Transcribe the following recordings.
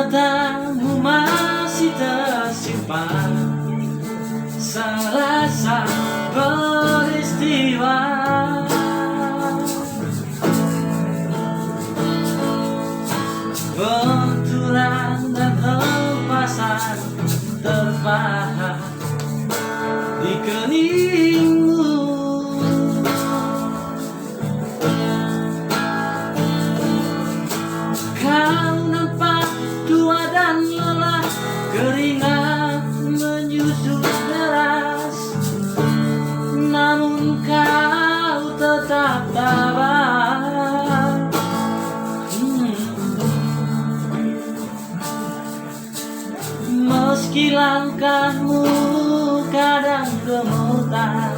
matamu masih tersimpan serasa peristiwa. Benturan dan hempasan terpahat di keningmu. Kau nampak tua dan lelah, keringat menyusut deras, namun kau tetap tabah. Meski langkahmu kadang gemetar,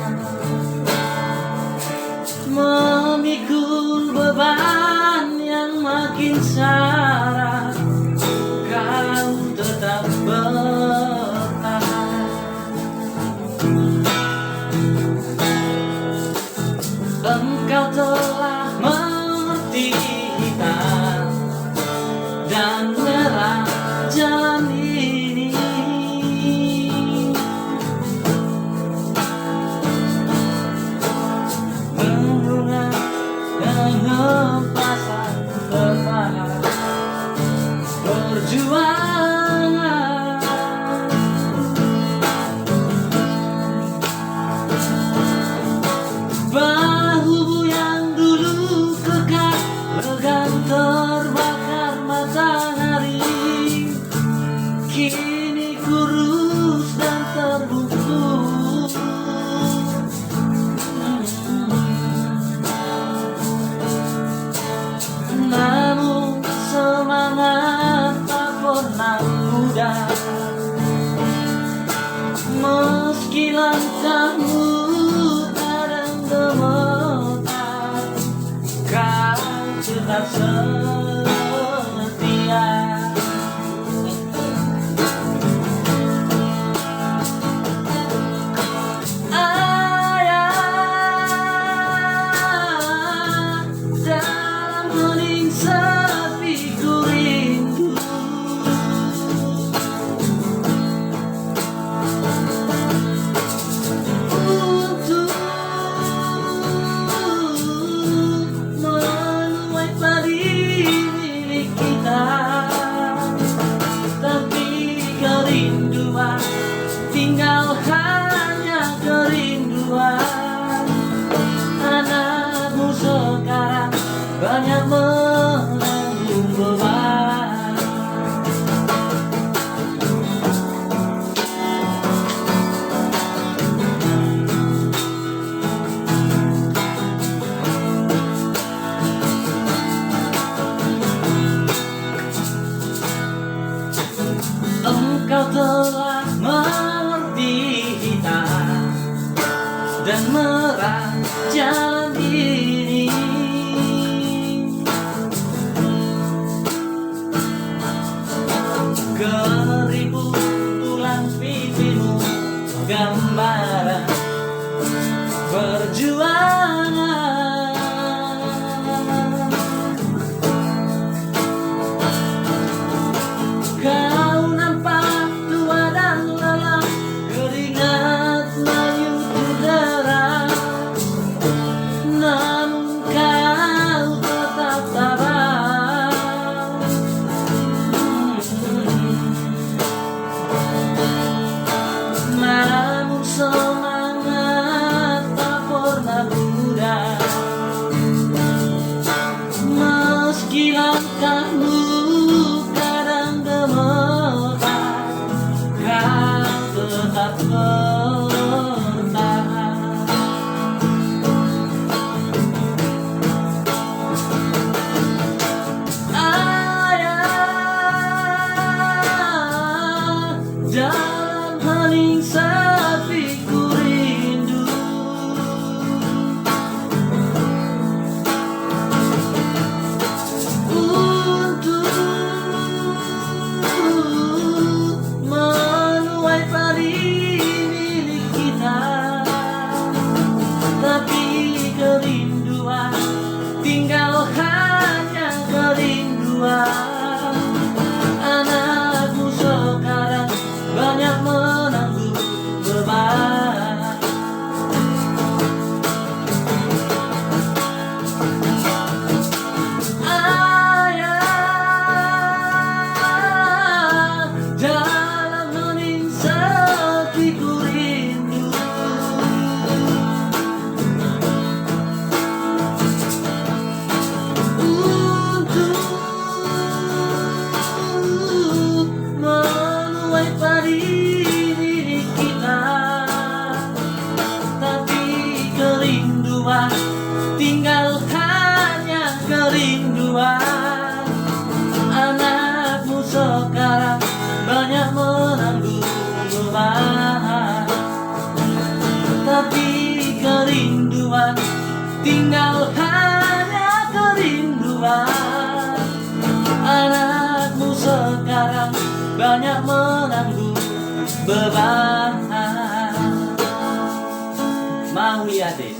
memikul beban yang makin syarat, kau tetap bertahan. Engkau telah mengerti hitam dan merah jalan ini. Bunga dan hempasan terpahat perjuangan. Bahu yang dulu kekar, legam terbakar matahari, kini kurus dan terbungkus. Namun semangat tak pernah mudah, meski langkahmu kadang gemetar, kau tetap setia. Tinggal hanya kerinduan. Anakmu sekarang banyak menanggung beban. Engkau telah mengerti hitam dan merah jalan ini. Keriput tulang pipimu gambaran perjuangan. Kau nampak tua dan lelah, keringat menyusut deras, namun kau tetap tabah. Namun semangat tak pernah mudah, meski langkahmu kadang gemetar, kau tetap bertahan. Ayah, dalam hening sepi ku rindu. Untuk menuai padi tinggal hanya kerinduan. Anakmu sekarang banyak menanggung beban. Mau ya deh.